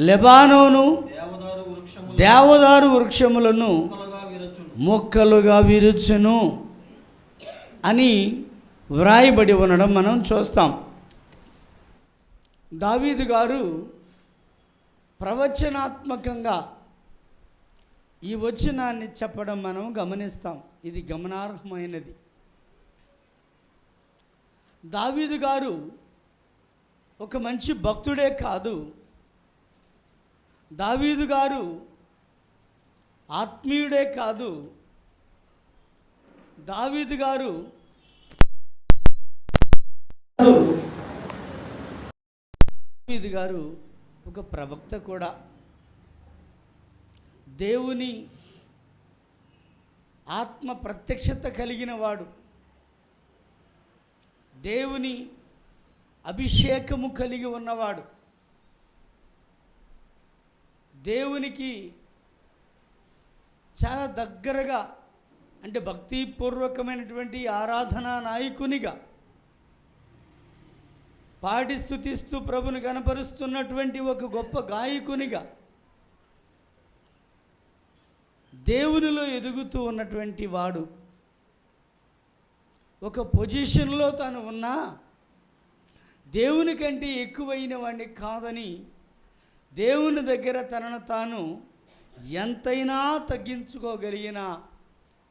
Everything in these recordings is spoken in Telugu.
లెబానోను దేవదారు వృక్షములను మొక్కలుగా విరుచును అని వ్రాయబడి ఉండడం మనం చూస్తాం. దావీదు గారు ప్రవచనాత్మకంగా ఈ వచనాన్ని చెప్పడం మనం గమనిస్తాం. ఇది గమనార్హమైనది. దావీదు గారు ఒక మంచి భక్తుడే కాదు, దావీదు గారు ఆత్మీయుడే కాదు, దావీదు గారు ఒక ప్రవక్త కూడా. దేవుని ఆత్మ ప్రత్యక్షత కలిగిన వాడు, దేవుని అభిషేకము కలిగి ఉన్నవాడు, దేవునికి చాలా దగ్గరగా అంటే భక్తిపూర్వకమైనటువంటి ఆరాధనా నాయకునిగా పాడి స్తుతిస్తూ ప్రభుని కనపరుస్తున్నటువంటి ఒక గొప్ప గాయకునిగా దేవునిలో ఎదుగుతూ ఉన్నటువంటి వాడు. ఒక పొజిషన్లో తాను ఉన్నా దేవుని కంటే ఎక్కువైన వాడిని కాదని దేవుని దగ్గర తనను తాను ఎంతైనా తగ్గించుకోగలిగిన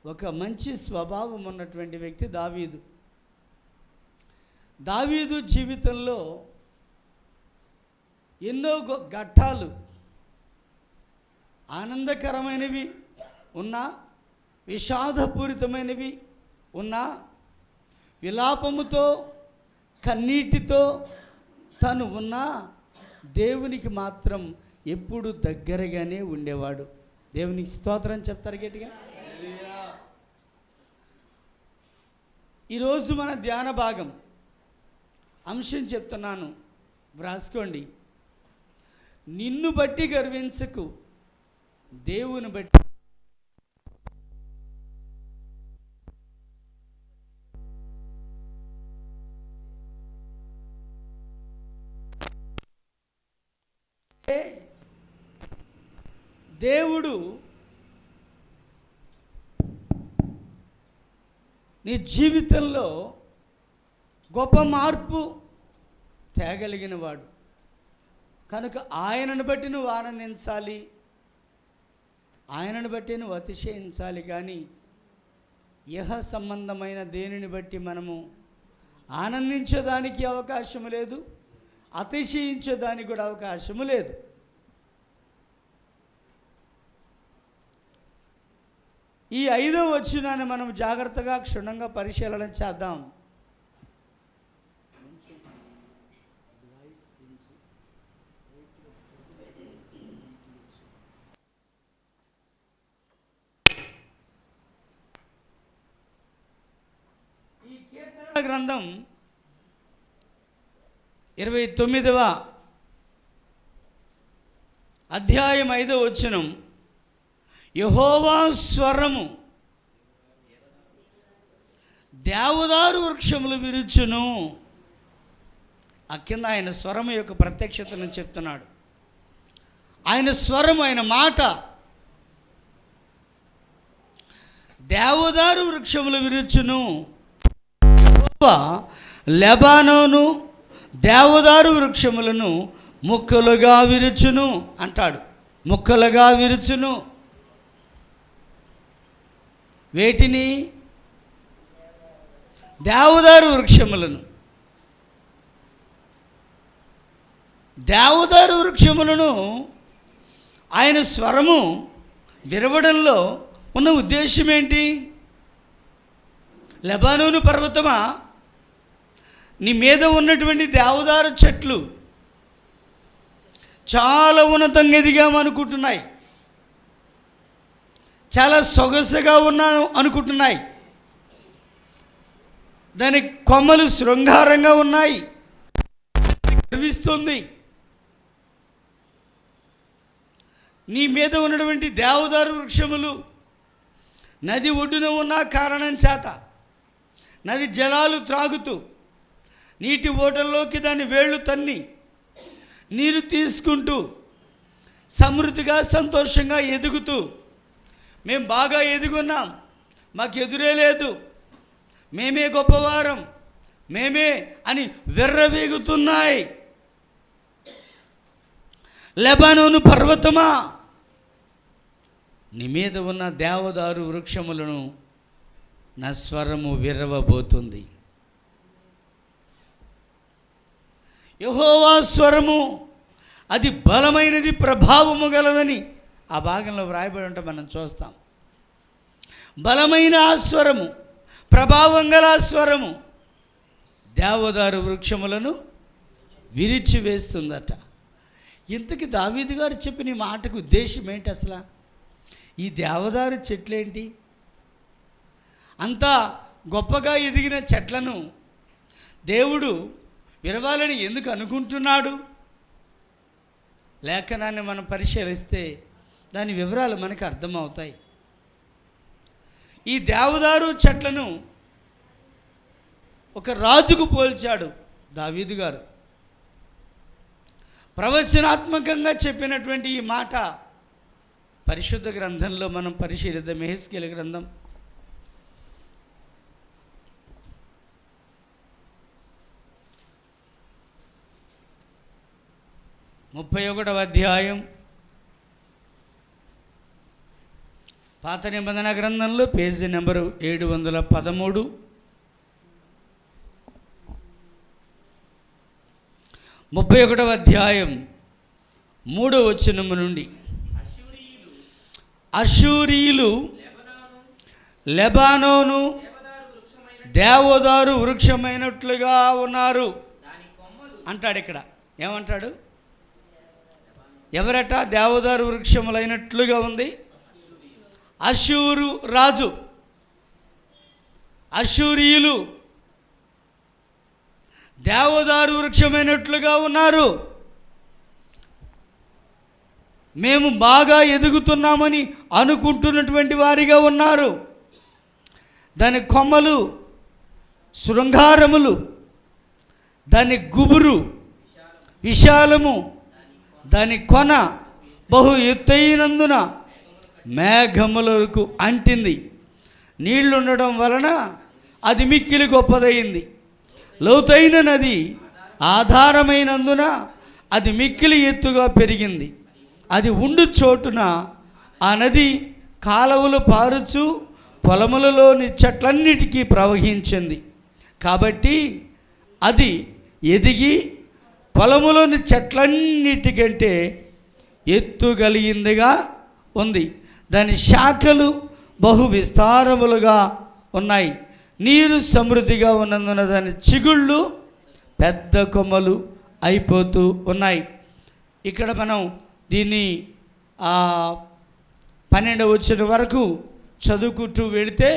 ఒక మంచి స్వభావం ఉన్నటువంటి వ్యక్తి దావీదు. దావీదు జీవితంలో ఎన్నో ఘట్టాలు ఆనందకరమైనవి ఉన్నా, విషాదపూరితమైనవి ఉన్నా, విలాపముతో కన్నీటితో తను ఉన్నా దేవునికి మాత్రం ఎప్పుడు దగ్గరగానే ఉండేవాడు. దేవునికి స్తోత్రం చెప్తారు గట్టిగా. ఈరోజు మన ధ్యాన భాగం అంశం చెప్తున్నాను, వ్రాసుకోండి. నిన్ను బట్టి గర్వించకు, దేవుని బట్టి. దేవుడు నీ జీవితంలో గొప్ప మార్పు తేగలిగిన వాడు కనుక ఆయనను బట్టి నువ్వు ఆనందించాలి, ఆయనను బట్టి నువ్వు అతిశయించాలి. కానీ ఇహ సంబంధమైన దేనిని బట్టి మనము ఆనందించేదానికి అవకాశము లేదు, అతిశయించేదానికి కూడా అవకాశము లేదు. ఈ 5వ వచనాన్ని మనం జాగ్రత్తగా క్షుణ్ణంగా పరిశీలన చేద్దాం. ఈ కీర్తన గ్రంథం 29వ అధ్యాయం 5వ వచనం, యెహోవా స్వరము దేవదారు వృక్షములు విరుచును. ఆ కింద ఆయన స్వరము యొక్క ప్రత్యక్షతను చెప్తున్నాడు. ఆయన స్వరం, ఆయన మాట దేవదారు వృక్షములు విరుచును. యెహోవా లెబానోను దేవదారు వృక్షములను ముక్కలుగా విరుచును అంటాడు. ముక్కలుగా విరుచును. వేటిని? దేవదారు వృక్షములను. దేవదారు వృక్షములను ఆయన స్వరము విరవడంలో ఉన్న ఉద్దేశం ఏంటి? లెబానోను పర్వతమా, నీ మీద ఉన్నటువంటి దేవదారు చెట్లు చాలా ఉన్నతంగా ఎదిగామనుకుంటున్నాయి, చాలా సొగసుగా ఉన్నాను అనుకుంటున్నాయి, దాని కొమ్మలు శృంగారంగా ఉన్నాయి, గర్విస్తుంది. నీ మీద ఉన్నటువంటి దేవదారు వృక్షములు నది ఒడ్డున ఉన్న కారణం చేత నది జలాలు త్రాగుతూ నీటి ఓటల్లోకి దాని వేళ్ళు తన్ని నీరు తీసుకుంటూ సమృద్ధిగా సంతోషంగా ఎదుగుతూ మేము బాగా ఎదుగున్నాం, మాకు ఎదురే లేదు, మేమే గొప్పవారం, మేమే అని విర్రవీగుతున్నాయి. లెబానోను పర్వతమా, నీ మీద ఉన్న దేవదారు వృక్షములను నా స్వరము విర్రవబోతుంది. యెహోవా స్వరము అది బలమైనది, ప్రభావము గలదని ఆ భాగంలో వ్రాయబడి ఉంటే మనం చూస్తాం. బలమైన ఆ స్వరము, ప్రభావం గల ఆ స్వరము దేవదారు వృక్షములను విరిచివేస్తుందట. ఇంతకీ దావీదు గారు చెప్పిన ఈ మాటకు ఉద్దేశం ఏంటి? అసలు ఈ దేవదారు చెట్లేంటి? అంత గొప్పగా ఎదిగిన చెట్లను దేవుడు విరవాలని ఎందుకు అనుకుంటున్నాడు? లేఖనాన్ని మనం పరిశీలిస్తే దాని వివరాలు మనకు అర్థమవుతాయి. ఈ దేవదారు చెట్లను ఒక రాజుకు పోల్చాడు దావీదు గారు. ప్రవచనాత్మకంగా చెప్పినటువంటి ఈ మాట పరిశుద్ధ గ్రంథంలో మనం పరిశీలిద్దాం. యెహెజ్కేలు గ్రంథం 31వ అధ్యాయం, పాత నిబంధన గ్రంథంలో పేజీ నెంబరు 713. 31వ అధ్యాయం 3వ వచనము నుండి, అష్షూరీయులు లెబానోను దేవదారు వృక్షమైనట్లుగా ఉన్నారు అంటాడు. ఇక్కడ ఏమంటాడు? ఎవరట దేవదారు వృక్షములైనట్లుగా ఉంది? అష్షూరు రాజు, అష్షూరీయులు దేవదారు వృక్షమైనట్లుగా ఉన్నారు. మేము బాగా ఎదుగుతున్నామని అనుకుంటున్నటువంటి వారిగా ఉన్నారు. దాని కొమ్మలు శృంగారములు, దాని గుబురు విశాలము, దాని కొన బహు ఎత్తైనందున మేఘములకు అంటింది. నీళ్లుండడం వలన అది మిక్కిలి గొప్పదయింది. లోతైన నది ఆధారమైనందున అది మిక్కిలి ఎత్తుగా పెరిగింది. అది ఉండు చోటున ఆ నది కాలువలు పారుచు పొలములలోని చెట్లన్నిటికీ ప్రవహించింది. కాబట్టి అది ఎదిగి పొలములోని చెట్లన్నిటికంటే ఎత్తుగలిగిందిగా ఉంది. దాని శాఖలు బహు విస్తారములుగా ఉన్నాయి. నీరు సమృద్ధిగా ఉన్నందున దాని చిగుళ్ళు పెద్ద కొమ్మలు అయిపోతూ ఉన్నాయి. ఇక్కడ మనం దీన్ని 12వ వచనం వరకు చదువుకుంటూ వెళితే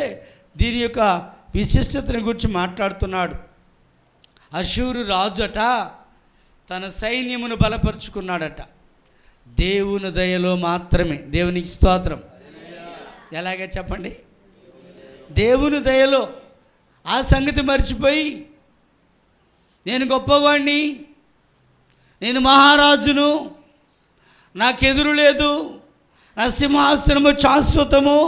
దీని యొక్క విశిష్టతను గురించి మాట్లాడుతున్నాడు. అష్షూరు రాజట తన సైన్యమును బలపరుచుకున్నాడట దేవుని దయలో మాత్రమే. దేవునికి స్తోత్రం. ఎలాగే చెప్పండి? దేవుని దయలో. ఆ సంగతి మర్చిపోయి నేను గొప్పవాణ్ణి, నేను మహారాజును, నాకెదురు లేదు, నా సింహాసనము శాశ్వతము,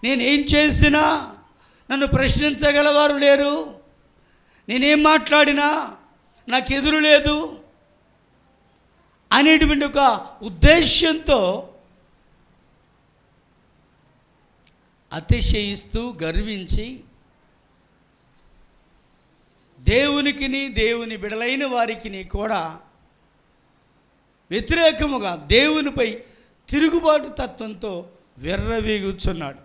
నేనేం చేసినా నన్ను ప్రశ్నించగలవారు లేరు, నేనేం మాట్లాడినా నాకెదురు లేదు అనేటువంటి ఒక ఉద్దేశంతో అతిశయిస్తూ గర్వించి దేవునికిని దేవుని బిడలైన వారికిని కూడా వ్యతిరేకముగా దేవునిపై తిరుగుబాటు తత్వంతో విర్రవీగుచున్నాడు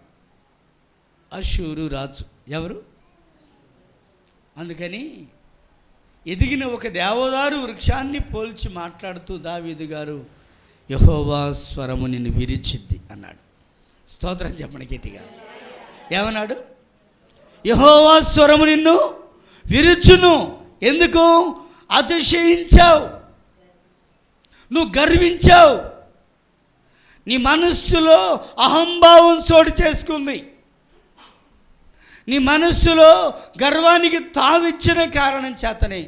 అష్షూరు రాజు. ఎవరు? అందుకని ఎదిగిన ఒక దేవదారు వృక్షాన్ని పోల్చి మాట్లాడుతూ దావీదు గారు యెహోవా స్వరము నిన్ను విరిచిద్ది అన్నాడు. స్తోత్రం చెప్పండి గట్టిగా. ఏమన్నాడు? యెహోవా స్వరము నిన్ను విరుచును. ఎందుకు? అతిశయించావు, నువ్వు గర్వించావు, నీ మనస్సులో అహంభావం చోటు చేసుకుంది, నీ మనస్సులో గర్వానికి తావిచ్చిన కారణం చేతనే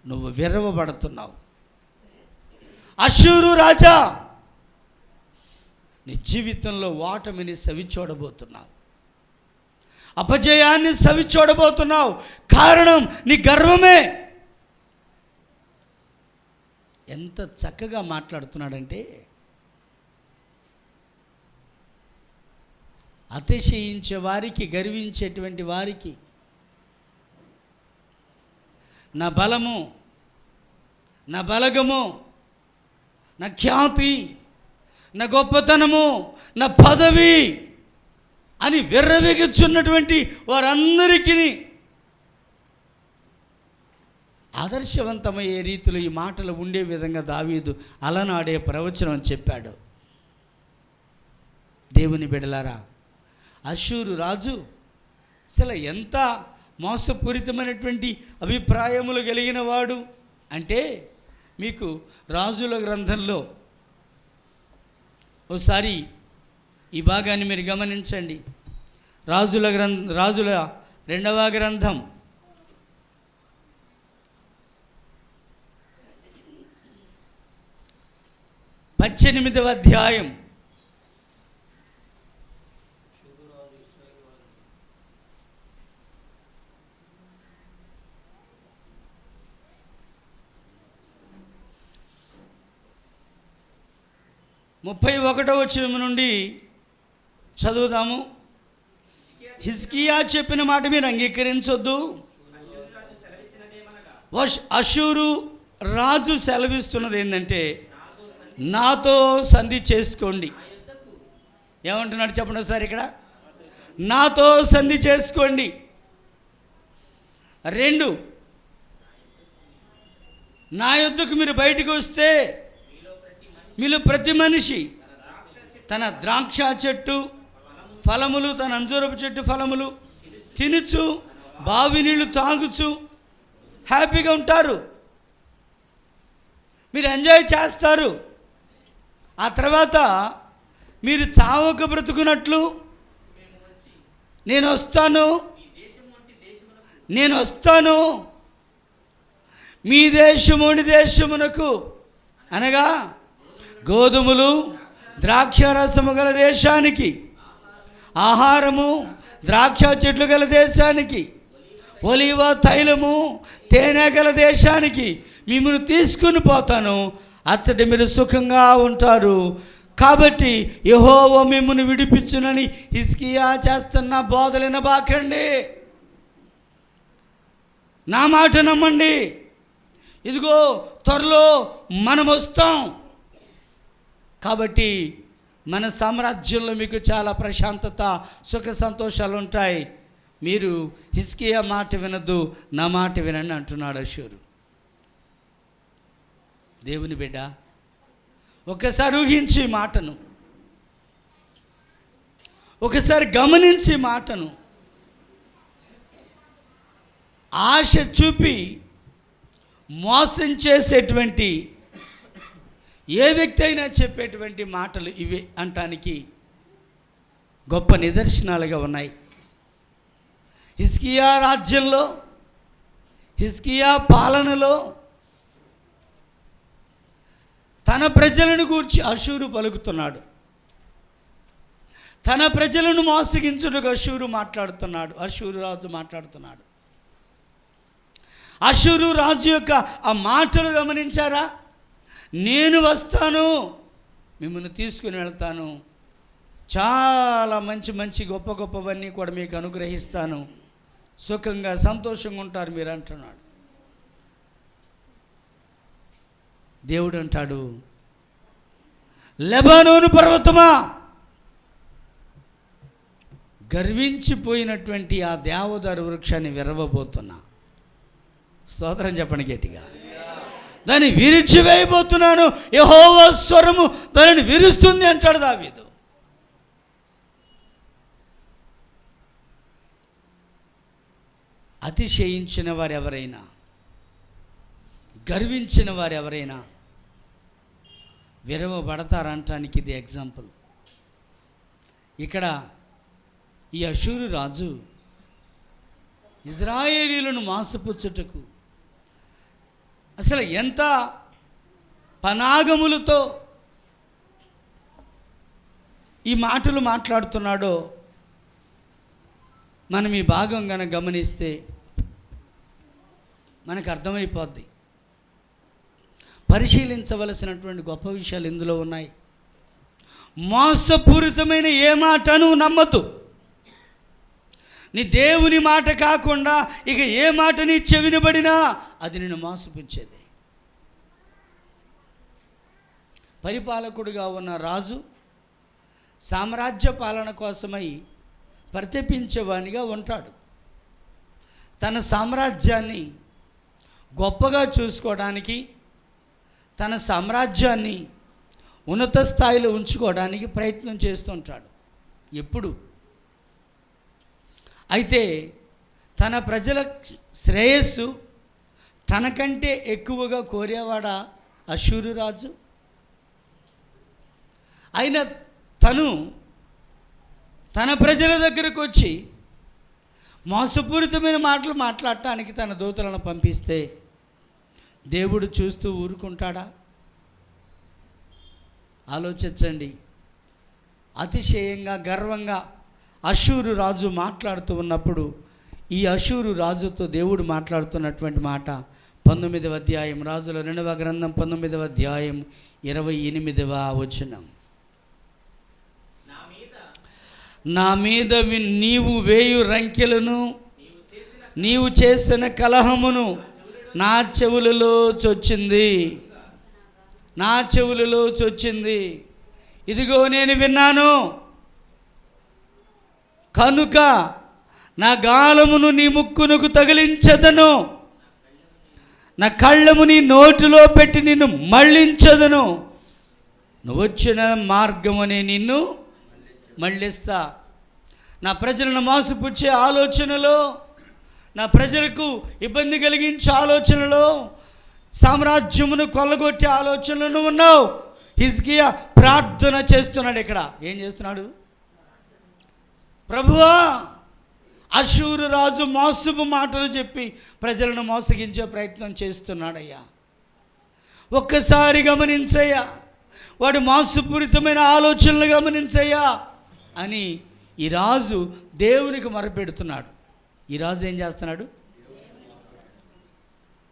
నువ్వు విర్రవబడుతున్నావు. అష్షూరు రాజా, నీ జీవితంలో ఓటమిని సవిచూడబోతున్నావు, అపజయాన్ని సవిచూడబోతున్నావు. కారణం నీ గర్వమే. ఎంత చక్కగా మాట్లాడుతున్నాడంటే, అతిశయించే వారికి, గర్వించేటువంటి వారికి నా బలము, నా బలగము, నా ఖ్యాతి, నా గొప్పతనము, నా పదవి అని విర్రవీగుచున్నటువంటి వారందరికీ ఆదర్శవంతమయ్యే రీతిలో ఈ మాటలు ఉండే విధంగా దావీదు అలనాడే ప్రవచనం చెప్పాడు. దేవుని బిడ్డలారా, అష్షూరు రాజు అసలు ఎంత మోసపూరితమైనటువంటి అభిప్రాయములు కలిగిన వాడు అంటే, మీకు రాజుల గ్రంథంలో ఒకసారి ఈ భాగాన్ని మీరు గమనించండి. రాజుల 2వ గ్రంథం 18వ అధ్యాయం 31వ వచనం నుండి చదువుదాము. హిజ్కియా చెప్పిన మాట మీరు అంగీకరించొద్దు. అష్షూరు రాజు సెలవిస్తున్నది ఏంటంటే, నాతో సంధి చేసుకోండి. ఏమంటున్నాడు చెప్పండి ఒకసారి ఇక్కడ. నాతో సంధి చేసుకోండి. 2, నా యొద్దకు మీరు బయటికి వస్తే మీలో ప్రతి మనిషి తన ద్రాక్ష చెట్టు ఫలములు, తన అంజూరపు చెట్టు ఫలములు తినుచు, బావి నీళ్లు తాగుచు హ్యాపీగా ఉంటారు. మీరు ఎంజాయ్ చేస్తారు. ఆ తర్వాత మీరు చావక బ్రతుకున్నట్లు నేను వస్తాను మీ దేశముని దేశమునకు, అనగా గోధుమలు ద్రాక్షారసము గల దేశానికి, ఆహారము ద్రాక్ష చెట్లు గల దేశానికి, ఒలీవ తైలము తేనె గల దేశానికి మిమ్మల్ని తీసుకుని పోతాను. అచ్చటి మీరు సుఖంగా ఉంటారు. కాబట్టి యెహోవా మిమ్మల్ని విడిపించునని హిజ్కియా చేస్తున్న బోధలు వినబాకండి. నా మాట నమ్మండి. ఇదిగో త్వరలో మనం వస్తాం. కాబట్టి మన సామ్రాజ్యంలో మీకు చాలా ప్రశాంతత, సుఖ సంతోషాలు ఉంటాయి. మీరు హిజ్కియా మాట వినద్దు, నా మాట వినండి అంటున్నాడు అష్షూరు. దేవుని బిడ్డ, ఒకసారి ఊహించి మాటను, ఒకసారి గమనించి మాటను, ఆశ చూపి మోసం చేసేటువంటి ఏ వ్యక్తి అయినా చెప్పేటువంటి మాటలు ఇవే అంటానికి గొప్ప నిదర్శనాలుగా ఉన్నాయి. హిజ్కియా రాజ్యంలో, హిజ్కియా పాలనలో తన ప్రజలను గూర్చి అష్షూరు పలుకుతున్నాడు. తన ప్రజలను మోసగించుటకు అష్షూరు మాట్లాడుతున్నాడు. అష్షూరు రాజు మాట్లాడుతున్నాడు. అష్షూరు రాజు యొక్క ఆ మాటలు గమనించారా? నేను వస్తాను, మిమ్మల్ని తీసుకుని వెళ్తాను, చాలా మంచి మంచి గొప్ప గొప్పవన్నీ కూడా మీకు అనుగ్రహిస్తాను, సుఖంగా సంతోషంగా ఉంటారు మీరు అంటున్నాడు. దేవుడు అంటాడు, లెబానోను పర్వతమా, గర్వించిపోయినటువంటి ఆ దేవదారు వృక్షాన్ని విరవబోతున్నా. స్తోత్రం చెప్పండి గట్టిగా. దాన్ని విరిచివేయబోతున్నాను, యెహోవా స్వరము దానిని విరుస్తుంది అంటాడు దావీదు. అతిశయించిన వారు ఎవరైనా, గర్వించిన వారు ఎవరైనా విరవబడతారంటానికి ఇది ఎగ్జాంపుల్. ఇక్కడ ఈ అష్షూరు రాజు ఇజ్రాయేలీలను మోసపుచ్చుటకు అసలు ఎంత పనాగములతో ఈ మాటలు మాట్లాడుతున్నాడో మనం ఈ భాగం కనుక గమనిస్తే మనకు అర్థమైపోద్ది. పరిశీలించవలసినటువంటి గొప్ప విషయాలు ఇందులో ఉన్నాయి. మోసపూరితమైన ఏ మాటను నమ్మద్దు. నీ దేవుని మాట కాకుండా ఇక ఏ మాట నీ చెవినబడినా అది నిన్ను మోసపుచ్చేది. పరిపాలకుడిగా ఉన్న రాజు సామ్రాజ్య పాలన కోసమై పరితపించేవానిగా ఉంటాడు. తన సామ్రాజ్యాన్ని గొప్పగా చూసుకోవడానికి, తన సామ్రాజ్యాన్ని ఉన్నత స్థాయిలో ఉంచుకోవడానికి ప్రయత్నం చేస్తుంటాడు ఎప్పుడు. అయితే తన ప్రజల శ్రేయస్సు తనకంటే ఎక్కువగా కోరేవాడా అష్షూరు రాజు? అయినా తను తన ప్రజల దగ్గరకు వచ్చి మోసపూరితమైన మాటలు మాట్లాడటానికి తన దూతలను పంపిస్తే దేవుడు చూస్తూ ఊరుకుంటాడా? ఆలోచించండి. అతిశయంగా గర్వంగా అష్షూరు రాజు మాట్లాడుతూ ఉన్నప్పుడు ఈ అష్షూరు రాజుతో దేవుడు మాట్లాడుతున్నటువంటి మాట 19వ అధ్యాయం, రాజుల 2వ గ్రంథం 19వ అధ్యాయం 28వ వచనం. నా మీద నీవు వేయు రంకెలను, నీవు చేసిన కలహమును నా చెవులలో చొచ్చింది, నా చెవులలో చొచ్చింది. ఇదిగో నేను విన్నాను కనుక నా గాలమును నీ ముక్కునకు తగిలించదను, నా కళ్ళము నీ నోటిలో పెట్టి నిన్ను మళ్ళించదను, నువ్వు వచ్చిన మార్గమునే నిన్ను మళ్ళిస్తా. నా ప్రజలను మోసపుచ్చే ఆలోచనలో, నా ప్రజలకు ఇబ్బంది కలిగించే ఆలోచనలో, సామ్రాజ్యమును కొల్లగొట్టే ఆలోచనలు ఉన్నావు. హిజ్కియా ప్రార్థన చేస్తున్నాడు. ఇక్కడ ఏం చేస్తున్నాడు? ప్రభువా, అష్షూరు రాజు మోసపు మాటలు చెప్పి ప్రజలను మోసగించే ప్రయత్నం చేస్తున్నాడయ్యా. ఒక్కసారి గమనించయ్యా, వాడి మోసపూరితమైన ఆలోచనలు గమనించయ్యా అని ఈ రాజు దేవునికి మొరపెడుతున్నాడు. ఈ రాజు ఏం చేస్తున్నాడు?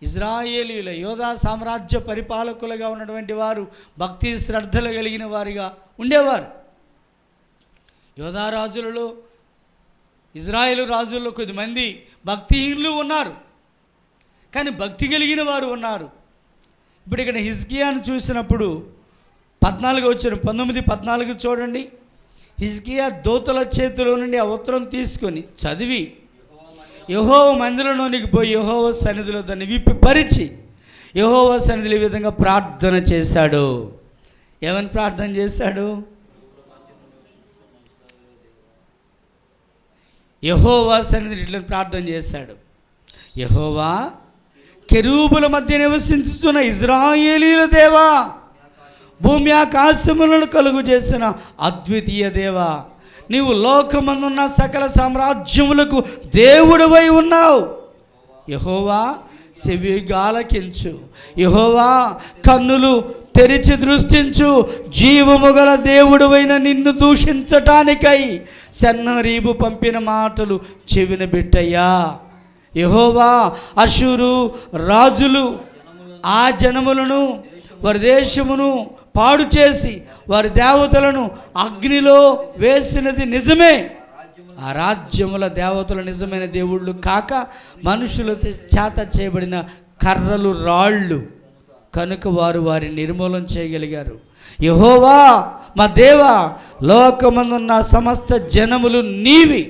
ఇజ్రాయేలీయుల యోధా సామ్రాజ్య పరిపాలకులుగా ఉన్నటువంటి వారు భక్తి శ్రద్ధలు కలిగిన వారిగా ఉండేవారు. యోధా రాజులలో, ఇజ్రాయేలు రాజుల్లో కొద్దిమంది భక్తిహీనులు ఉన్నారు, కానీ భక్తి కలిగిన వారు ఉన్నారు. ఇప్పుడు ఇక్కడ హిజ్కియాను చూసినప్పుడు 19:14 చూడండి. హిజ్కియా దూతల చేతిలో నుండి ఆ ఉత్తరం తీసుకొని చదివి యెహోవా మందిరంలోనికి పోయి యెహోవా సన్నిధిలో దాన్ని విప్పి పరిచి యెహోవా సన్నిధిలో ఈ విధంగా ప్రార్థన చేశాడు. ఏమని ప్రార్థన చేశాడు? యెహోవా సన్నిధిలో ఇట్లా ప్రార్థన చేశాడు. యెహోవా, కెరూబుల మధ్య నివసించుతున్న ఇజ్రాయేలీయుల దేవా, భూమి ఆకాశములను కలుగు చేసిన అద్వితీయ దేవా, నీవు లోకమందున్న సకల సామ్రాజ్యములకు దేవుడివై ఉన్నావు. యెహోవా, చెవిగా ఆలకించు. యెహోవా, కన్నులు తెరిచి దృష్టించు. జీవము గల దేవుడివైన నిన్ను దూషించటానికై సన్నరీబు పంపిన మాటలు చెవిన బిట్టయ్యా. యెహోవా, అష్షూరు రాజులు ఆ జనములను, వారి దేశమును పాడు చేసి వారి దేవతలను అగ్నిలో వేసినది నిజమే. ఆ రాజ్యముల దేవతలు నిజమైన దేవుళ్ళు కాక మనుషుల చేత చేయబడిన కర్రలు, రాళ్ళు కనుక వారు వారిని నిర్మూలన చేయగలిగారు. యెహోవా మా దేవా, లోకమందున్న సమస్త జనములు నీవి.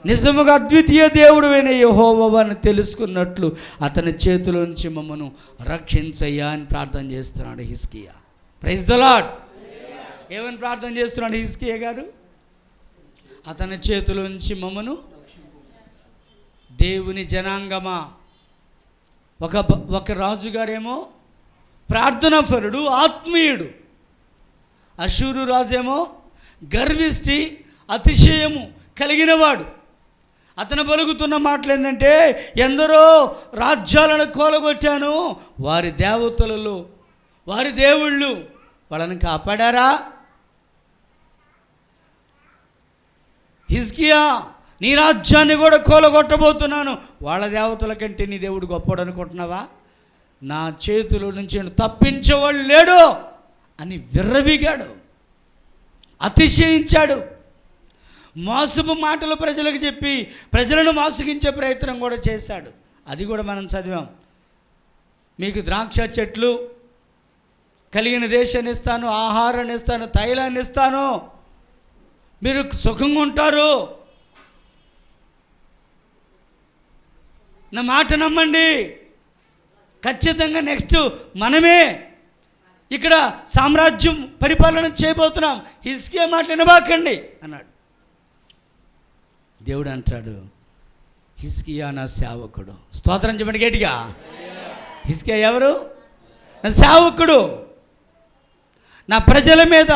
నిజముగా అద్వితీయ దేవుడువైన యెహోవాను తెలుసుకున్నట్లు అతని చేతిలోంచి మమ్మను రక్షించయ్యా అని ప్రార్థన చేస్తున్నాడు హిజ్కియా. Praise the Lord. ఏమని ప్రార్థన చేస్తున్నాడు హిజ్కియా గారు? అతని చేతిలోంచి మమ్మను. దేవుని జనాంగమా, ఒక రాజుగారేమో ప్రార్థనాపరుడు, ఆత్మీయుడు. అష్షూరు రాజేమో గర్విష్టి, అతిశయము కలిగినవాడు. అతను పలుకుతున్న మాటలు ఏంటంటే, ఎందరో రాజ్యాలను కూలగొట్టాను, వారి దేవతలలో వారి దేవుళ్ళు వాళ్ళని కాపాడారా? హిజ్కియా, నీ రాజ్యాన్ని కూడా కూలగొట్టబోతున్నాను, వాళ్ళ దేవతల కంటే నీ దేవుడు గొప్పడు అనుకుంటున్నావా? నా చేతుల నుంచి తప్పించేవాళ్ళు లేడు అని విర్రవీగాడు, అతిశయించాడు. మోసపు మాటలు ప్రజలకు చెప్పి ప్రజలను మోసగించే ప్రయత్నం కూడా చేశాడు. అది కూడా మనం చదివాం. మీకు ద్రాక్ష చెట్లు కలిగిన దేశాన్ని ఇస్తాను, ఆహారాన్ని ఇస్తాను, తైలాన్ని ఇస్తాను, మీరు సుఖంగా ఉంటారు, నా మాట నమ్మండి, ఖచ్చితంగా నెక్స్ట్ మనమే ఇక్కడ సామ్రాజ్యం పరిపాలన చేయబోతున్నాం, హిజ్కియా మాట వినబాకండి అన్నాడు. దేవుడు అంటాడు, హిజ్కియా నా సేవకుడు. స్తోత్రం చెప్పండి గట్టిగా. హిజ్కియా ఎవరు? నా సేవకుడు. నా ప్రజల మీద,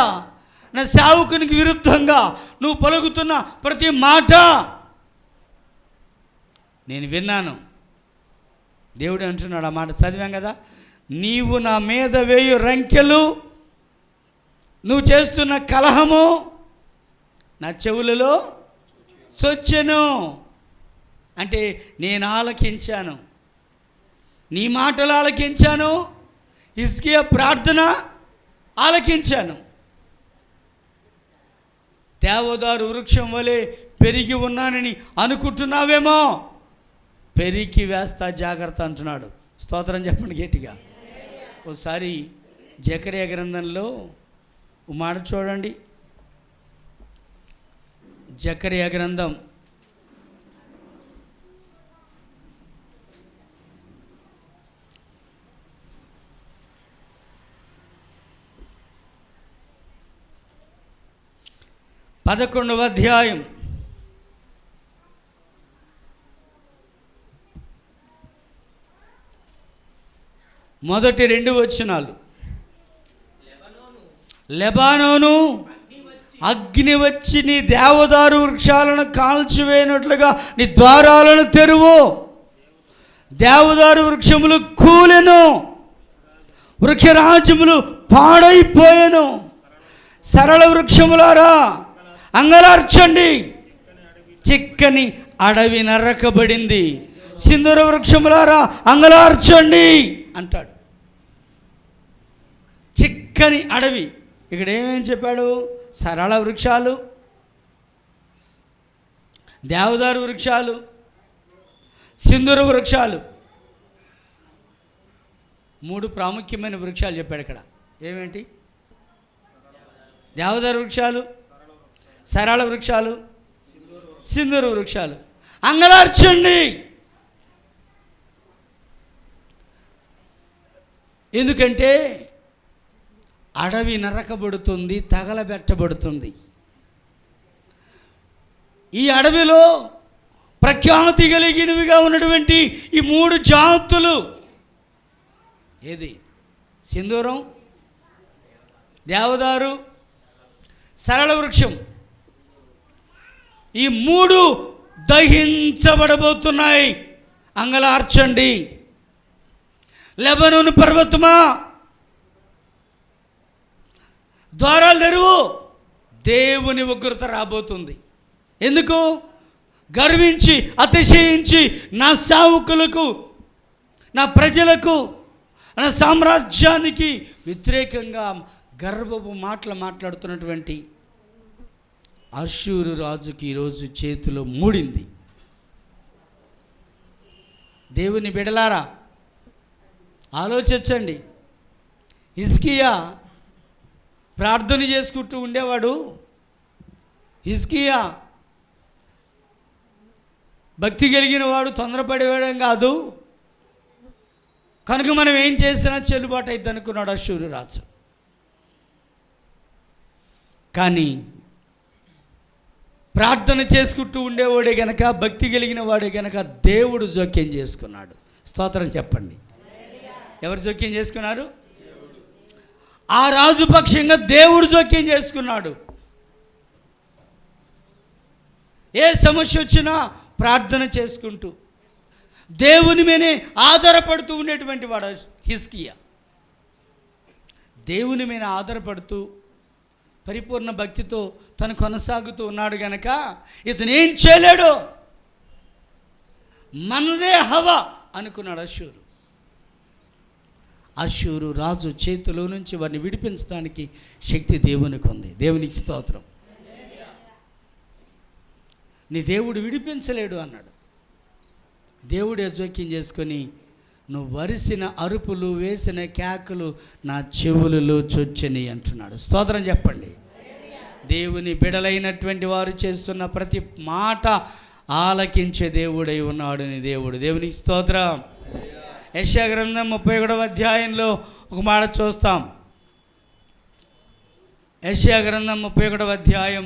నా సేవకునికి విరుద్ధంగా నువ్వు పలుకుతున్న ప్రతి మాట నేను విన్నాను. దేవుడు అంటున్నాడు, ఆ మాట చదివాం కదా, నీవు నా మీద వేయు రంకెలు, నువ్వు చేస్తున్న కలహము నా చెవులలో చొచ్చెను. అంటే నేను ఆలకించాను, నీ మాటలు ఆలకించాను, హిజ్కియా ప్రార్థన ఆలకించాను. దేవదారు వృక్షం వలె పెరిగి ఉన్నానని అనుకుంటున్నావేమో, పెరికి వేస్తా జాగ్రత్త అంటున్నాడు. స్తోత్రం చెప్పండి గట్టిగా. ఒకసారి జకర్యా గ్రంథంలో ఓ మాట చూడండి. జకర్యా గ్రంథం 11వ అధ్యాయం 1-2 వచనాలు. లెబానోను అగ్ని వచ్చి నీ దేవదారు వృక్షాలను కాల్చివేయనట్లుగా నీ ద్వారాలను తెరువు. దేవదారు వృక్షములు కూలెను, వృక్షరాజ్యములు పాడైపోయెను. సరళ వృక్షములారా అంగలార్చండి, చిక్కని అడవి నరకబడింది. సింధూర వృక్షములారా అంగలార్చండి అంటాడు. చిక్కని అడవి, ఇక్కడ ఏమేం చెప్పాడు? సరళ వృక్షాలు, దేవదారు వృక్షాలు, సింధూర వృక్షాలు, 3 ప్రాముఖ్యమైన వృక్షాలు చెప్పాడు ఇక్కడ. ఏమేంటి? దేవదారు వృక్షాలు, సరళ వృక్షాలు, సింధూర వృక్షాలు. అంగలార్చండి. ఎందుకంటే అడవి నరకబడుతుంది, తగలబెట్టబడుతుంది. ఈ అడవిలో ప్రఖ్యాతి కలిగినవిగా ఉన్నటువంటి ఈ 3 జాతులు, ఏది? సింధూరం, దేవదారు, సరళ వృక్షం. ఈ 3 దహించబడబోతున్నాయి. అంగలార్చండి. లెబనోను పర్వతమా ద్వారాలు తెరువు, దేవుని ఉగ్రత రాబోతుంది. ఎందుకు? గర్వించి అతిశయించి నా సేవకులకు, నా ప్రజలకు, నా సామ్రాజ్యానికి వ్యతిరేకంగా గర్వపు మాటలు మాట్లాడుతున్నటువంటి అష్షూరు రాజుకి ఈరోజు చేతిలో మూడింది. దేవుని బిడలారా ఆలోచించండి. హిజ్కియా ప్రార్థన చేసుకుంటూ ఉండేవాడు. హిజ్కియా భక్తి కలిగిన వాడు, తొందరపడేవాడేం కాదు. కనుక మనం ఏం చేసినా చెల్లుబాటు అవుతుంది అనుకున్నాడు అష్షూరు రాజు. కానీ ప్రార్థన చేసుకుంటూ ఉండేవాడే గనక, భక్తి కలిగిన వాడే గనక దేవుడు జోక్యం చేసుకున్నాడు. స్తోత్రం చెప్పండి. ఎవరు జోక్యం చేసుకున్నారు? ఆ రాజు పక్షంగా దేవుడు జోక్యం చేసుకున్నాడు. ఏ సమస్య వచ్చినా ప్రార్థన చేసుకుంటూ దేవుని మీదే ఆధారపడుతూ ఉండేటువంటి వాడు హిజ్కియా. దేవుని మీద ఆధారపడుతూ పరిపూర్ణ భక్తితో తను కొనసాగుతూ ఉన్నాడు గనక ఇతను ఏం చేయలేడు, మనదే హవా అనుకున్నాడు అష్షూరు. అష్షూరు రాజు చేతిలో నుంచి వారిని విడిపించడానికి శక్తి దేవునికి ఉంది. దేవునికి స్తోత్రం. నీ దేవుడు విడిపించలేడు అన్నాడు. దేవుడే జోక్యం చేసుకొని, నువ్వు వరిసిన అరుపులు, వేసిన కేకలు నా చెవులలో చొచ్చని అంటున్నాడు. స్తోత్రం చెప్పండి. దేవుని బిడలైనటువంటి వారు చేస్తున్న ప్రతి మాట ఆలకించే దేవుడై ఉన్నాడు నీ దేవుడు. దేవునికి స్తోత్రం. యెషయా గ్రంథం 31వ అధ్యాయంలో ఒక మాట చూస్తాం. యెషయా గ్రంథం 31వ అధ్యాయం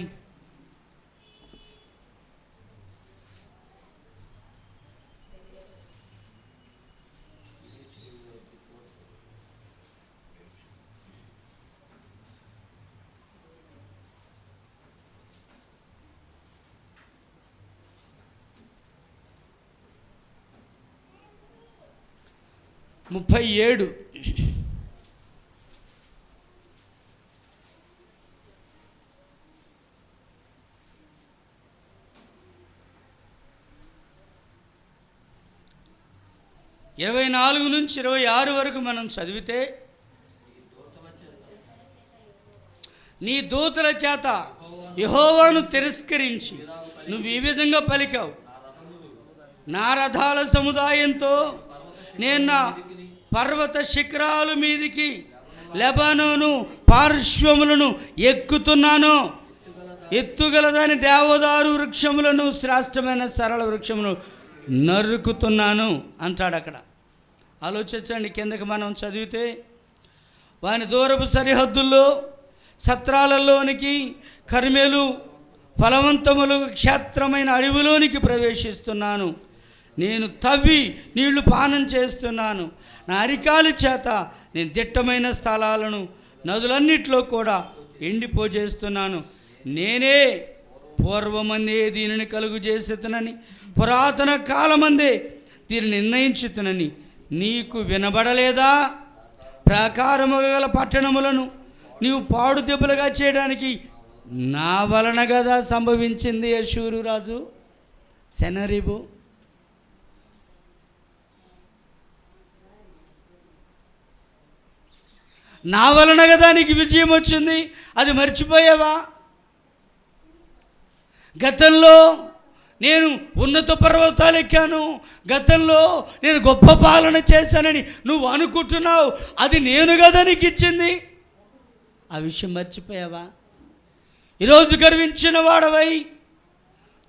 37. ఇరవై 24 నుంచి 26 వరకు మనం చదివితే, నీ దూతల చేత యెహోవాను తిరస్కరించి నువ్వు ఈ విధంగా పలికావు, నా రథాల సముదాయంతో నేను నా పర్వత శిఖరాల మీదికి లెబానోను పార్శ్వములను ఎక్కుతున్నాను, ఎత్తుగలదాని దేవదారు వృక్షములను శ్రేష్టమైన సరళ వృక్షమును నరుకుతున్నాను అంటాడు. అక్కడ ఆలోచించండి. కిందకి మనం చదివితే, వాని దూరపు సరిహద్దుల్లో సత్రాలలోనికి, కర్మెలు ఫలవంతములు క్షేత్రమైన అడవిలోనికి ప్రవేశిస్తున్నాను. నేను తవ్వి నీళ్లు పానం చేస్తున్నాను. నా అరికాలి చేత నేను దిట్టమైన స్థలాలను నదులన్నిటిలో కూడా ఎండిపోజేస్తున్నాను. నేనే పూర్వమందే దీనిని కలుగు చేసేతనని, పురాతన కాలమందే దీనిని నిర్ణయించుతునని నీకు వినబడలేదా? ప్రాకారము గల పట్టణములను నీవు పాడు దెబ్బలుగా చేయడానికి నా వలన కదా సంభవించింది. అష్షూరు రాజు సెనరీబు. నా వలన కదా నీకు విజయం వచ్చింది. అది మర్చిపోయావా? గతంలో నేను ఉన్నత పర్వతాలు ఎక్కాను, గతంలో నేను గొప్ప పాలన చేశానని నువ్వు అనుకుంటున్నావు. అది నేను కదా నీకు ఇచ్చింది. ఆ విషయం మర్చిపోయావా? ఈరోజు గర్వించిన వాడవై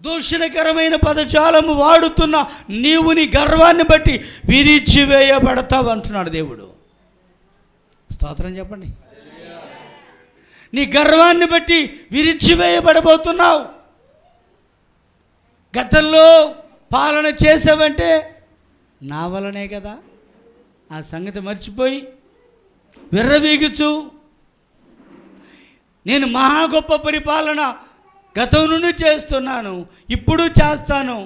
దూషణకరమైన పదజాలము వాడుతున్న నీవు నీ గర్వాన్ని బట్టి విరిచివేయబడతావు అంటున్నాడు దేవుడు. స్తోత్రం చెప్పండి. నీ గర్వాన్ని బట్టి విరిచివేయబడబోతున్నావు. గతంలో పాలన చేసావంటే నా వలనే కదా. ఆ సంగతి మర్చిపోయి విర్రవీగుచు నేను మహా గొప్ప పరిపాలన గతం నుండి చేస్తున్నాను, ఇప్పుడు చేస్తాను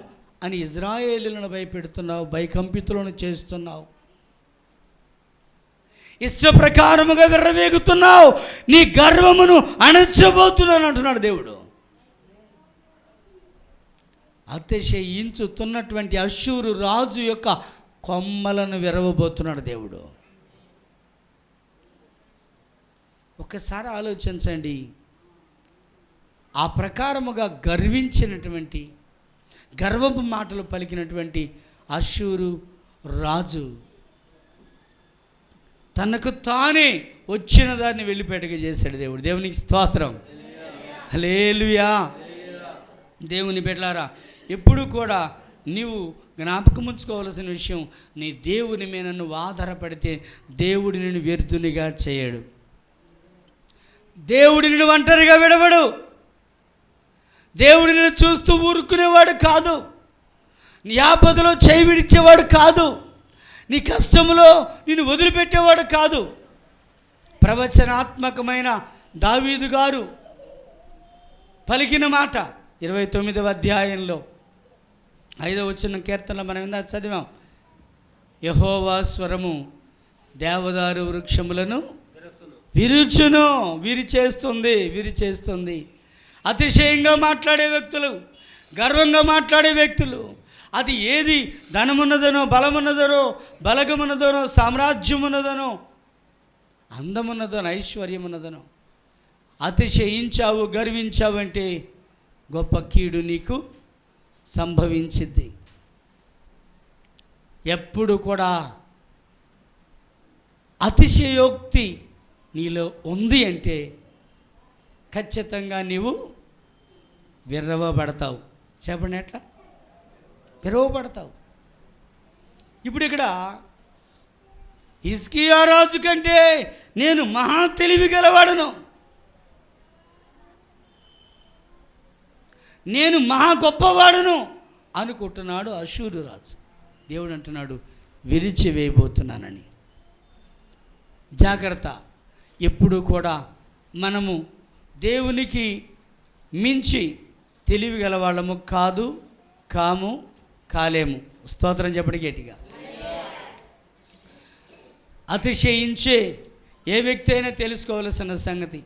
అని ఇజ్రాయేలులను భయపెడుతున్నావు, భయకంపితులను చేస్తున్నావు, ఇష్ట ప్రకారముగా విర్రవేగుతున్నావు, నీ గర్వమును అణచబోతున్నాను అంటున్నాడు దేవుడు. అతిశయించుతున్నటువంటి అష్షూరు రాజు యొక్క కొమ్మలను విరవబోతున్నాడు దేవుడు. ఒకసారి ఆలోచించండి. ఆ ప్రకారముగా గర్వించినటువంటి, గర్వపు మాటలు పలికినటువంటి అష్షూరు రాజు తనకు తానే వచ్చిన దాన్ని వెళ్ళిపెట్టగా చేశాడు దేవుడు. దేవునికి స్తోత్రం. హల్లెలూయా. దేవుని బిడ్డలారా, ఎప్పుడు కూడా నీవు జ్ఞాపకం ఉంచుకోవాల్సిన విషయం, నీ దేవుని మీద నువ్వు ఆధారపడితే దేవుడు నిన్ను వ్యర్థునిగా చేయడు. దేవుడు నిన్ను ఒంటరిగా విడవడు. దేవుడు నిన్ను చూస్తూ ఊరుకునేవాడు కాదు. నీ ఆపదలో చేయి విడిచేవాడు కాదు. నీ కష్టములో నిన్ను వదిలిపెట్టేవాడు కాదు. ప్రవచనాత్మకమైన దావీదు గారు పలికిన మాట 29వ అధ్యాయంలో 5వ వచనం కీర్తనలో మనం ఇందాక చదివాం. యెహోవా స్వరము దేవదారు వృక్షములను విరుచును, విరిచేస్తుంది. అతిశయంగా మాట్లాడే వ్యక్తులు, గర్వంగా మాట్లాడే వ్యక్తులు, అది ఏది ధనమున్నదనో, బలమున్నదనో, బలగమున్నదనో, సామ్రాజ్యమున్నదనో, అందమున్నదనో, ఐశ్వర్యమున్నదనో అతిశయించావు, గర్వించావు అంటే గొప్ప కీడు నీకు సంభవించిద్ది. ఎప్పుడు కూడా అతిశయోక్తి నీలో ఉంది అంటే ఖచ్చితంగా నీవు విర్రవబడతావు. చెప్పండి, ఎట్లా విరవబడతావు? ఇప్పుడు ఇక్కడ హిజ్కియా రాజు కంటే నేను మహా తెలివి గలవాడను, నేను మహా గొప్పవాడును అనుకుంటున్నాడు అషూరు రాజు. దేవుడు అంటున్నాడు, విరిచివేయబోతున్నానని. జాగ్రత్త. ఎప్పుడు కూడా మనము దేవునికి మించి తెలివి గలవాళ్ళము కాలేము. స్తోత్రం చెప్పండి గట్టిగా. అతిశయించే ఏ వ్యక్తి అయినా తెలుసుకోవలసిన సంగతి,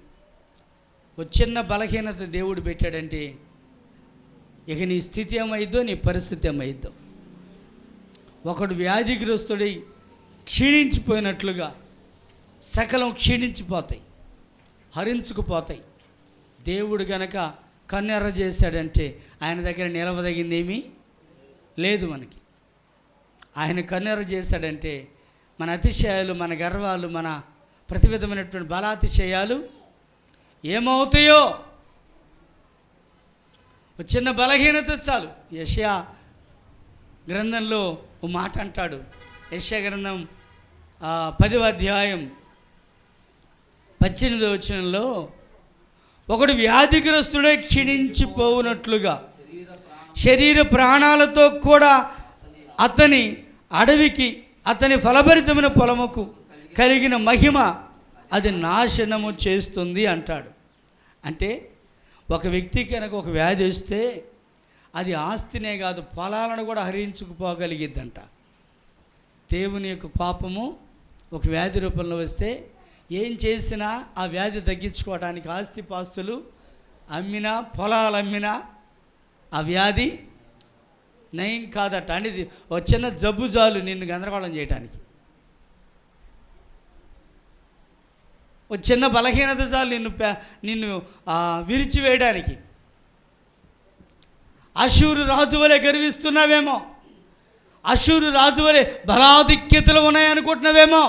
ఒక చిన్న బలహీనత దేవుడు పెట్టాడంటే ఇక నీ స్థితి ఏమైద్దో, నీ పరిస్థితి ఏమైద్దో. ఒకడు వ్యాధిగ్రస్తుడై క్షీణించిపోయినట్లుగా సకలం క్షీణించిపోతాయి, హరించుకుపోతాయి. దేవుడు గనక కన్నెర్ర చేశాడంటే ఆయన దగ్గర నిలవదగిందేమీ లేదు మనకి. ఆయన కన్నెర్ర చేశాడంటే మన అతిశయాలు, మన గర్వాలు, మన ప్రతి విధమైనటువంటి బలాతిశయాలు ఏమవుతాయో. ఒక చిన్న బలహీనత చాలు. యెషయా గ్రంథంలో ఓ మాట అంటాడు. యెషయా గ్రంథం 10వ అధ్యాయం 18వ వచనంలో, ఒకడు వ్యాధిగ్రస్తుడే క్షీణించిపోవునట్లుగా శరీర ప్రాణాలతో కూడా అతని అడవికి, అతని ఫలభరితమైన పొలముకు కలిగిన మహిమ అది నాశనము చేస్తుంది అంటాడు. అంటే ఒక వ్యక్తికి కనుక ఒక వ్యాధి వస్తే అది ఆస్తినే కాదు, పొలాలను కూడా హరించుకుపోగలిగిద్దంట. దేవుని యొక్క కోపము ఒక వ్యాధి రూపంలో వస్తే ఏం చేసినా ఆ వ్యాధి తగ్గించుకోవడానికి ఆస్తిపాస్తులు అమ్మినా, పొలాలు అమ్మినా ఆ వ్యాధి నయం కాదట. అనేది ఒక చిన్న జబ్బు జాలు నిన్ను గందరగోళం చేయటానికి, ఒక చిన్న బలహీనత చాలు నిన్ను విరిచివేయడానికి. అషూరు రాజు వలె గర్విస్తున్నావేమో, అషూరు రాజు వలె బలాధిక్యతలు ఉన్నాయనుకుంటున్నావేమో,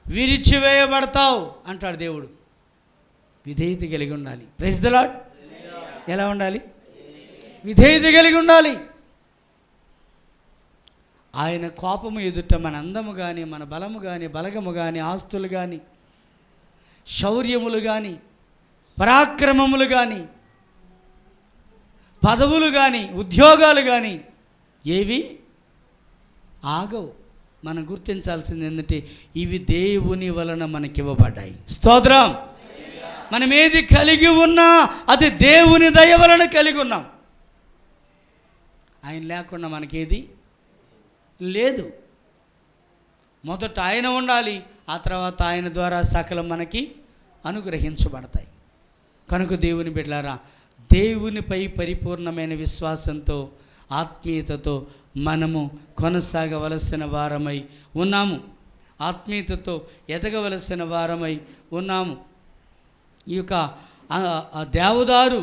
విరిచివేయబడతావు అంటాడు దేవుడు. విధేయత కలిగి ఉండాలి. Praise the Lord. ఎలా ఉండాలి? విధేయత కలిగి ఉండాలి. ఆయన కోపము ఎదుట మన అందము కానీ, మన బలము కానీ, బలగము కానీ, ఆస్తులు కానీ, శౌర్యములు కానీ, పరాక్రమములు కానీ, పదవులు కానీ, ఉద్యోగాలు కానీ ఏవి ఆగవు. మనం గుర్తించాల్సింది ఏంటంటే ఇవి దేవుని వలన మనకివ్వబడ్డాయి. స్తోత్రం. మనం ఏది కలిగి ఉన్నా అది దేవుని దయ వలన కలిగి ఉన్నాం. ఆయన లేకుండా మనకేది లేదు. మొదట ఆయన ఉండాలి, ఆ తర్వాత ఆయన ద్వారా సకలం మనకి అనుగ్రహించబడతాయి. కనుక దేవుని బిడ్డలారా, దేవునిపై పరిపూర్ణమైన విశ్వాసంతో, ఆత్మీయతతో మనము కొనసాగవలసిన వారమై ఉన్నాము. ఆత్మీయతతో ఎదగవలసిన వారమై ఉన్నాము. ఈ యొక్క దేవదారు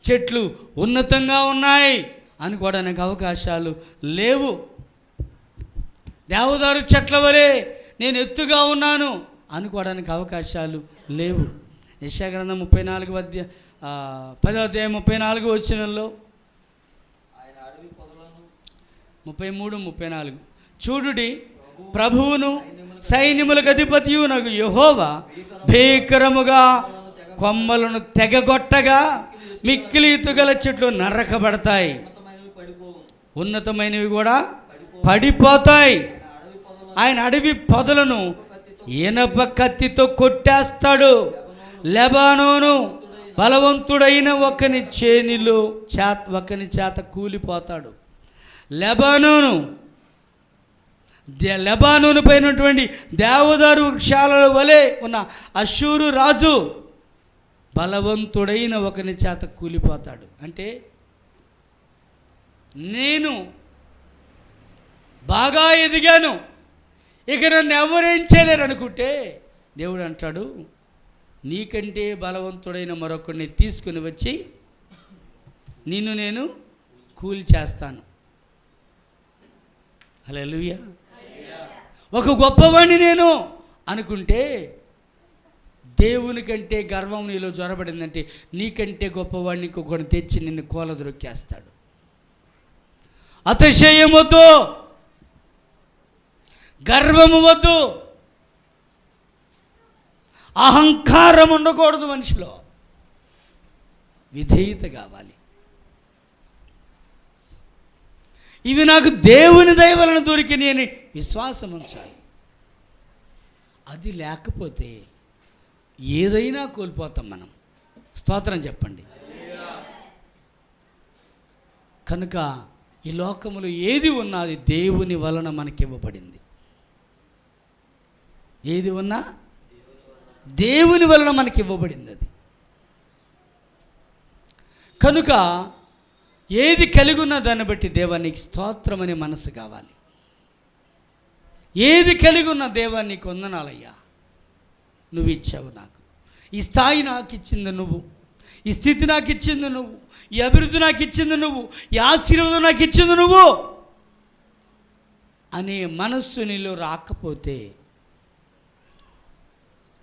చెట్లు ఉన్నతంగా ఉన్నాయి అనుకోవడానికి అవకాశాలు లేవు. దేవదారు చెట్ల వలె నేను ఎత్తుగా ఉన్నాను అనుకోవడానికి అవకాశాలు లేవు. యెషయా గ్రంథం 34 10వ అధ్యాయం 34 వచనంలో 33, 34 చూడుడి, ప్రభువును సైన్యములకు అధిపతియునగు యెహోవా భీకరముగా కొమ్మలను తెగగొట్టగా మిక్కిలి ఎత్తుగల చెట్లు నరకబడతాయి, ఉన్నతమైనవి కూడా పడిపోతాయి. ఆయన అడవి పొదలను ఇనప కత్తితో కొట్టేస్తాడు. లెబానోను బలవంతుడైన ఒకని చేత కూలిపోతాడు. లెబానోను లెబానోను పైనటువంటి దేవదారు వృక్షాల వలె ఉన్న అష్షూరు రాజు బలవంతుడైన ఒకని చేత కూలిపోతాడు. అంటే నేను బాగా ఎదిగాను, ఇక నన్ను ఎవరేం చేయలేరు అనుకుంటే దేవుడు అంటాడు, నీకంటే బలవంతుడైన మరొకరిని తీసుకుని వచ్చి నిన్ను నేను కూల్చేస్తాను. హల్లెలూయా. ఒక గొప్పవాణ్ణి నేను అనుకుంటే, దేవుని కంటే గర్వం నీలో జ్వరబడిందంటే నీకంటే గొప్పవాడిని ఇంకొకరిని తెచ్చి నిన్ను కూలదొరికేస్తాడు. అతిశయం వద్దు, గర్వము వద్దు, అహంకారం ఉండకూడదు. మనిషిలో విధేయత కావాలి. ఇవి నాకు దేవుని దయ వలన దొరికినాయి అని విశ్వాసం ఉంచాలి. అది లేకపోతే ఏదైనా కోల్పోతాం మనం. స్తోత్రం చెప్పండి. కనుక ఈ లోకములో ఏది ఉన్నా అది దేవుని వలన మనకి ఇవ్వబడింది. ఏది ఉన్నా దేవుని వలన మనకి ఇవ్వబడింది. అది కనుక ఏది కలిగి ఉన్న దాన్ని బట్టి దేవానికి స్తోత్రం అనే మనసు కావాలి. ఏది కలిగి ఉన్న దేవానికి వందనాలయ్యా, నువ్వు ఇచ్చావు నాకు, ఈ స్థాయి నాకు ఇచ్చింది నువ్వు, ఈ స్థితి నాకు ఇచ్చింది నువ్వు, ఈ అభివృద్ధి నాకు ఇచ్చింది నువ్వు, ఈ ఆశీర్వాదం నాకు ఇచ్చింది నువ్వు అనే మనస్సు నీలో రాకపోతే,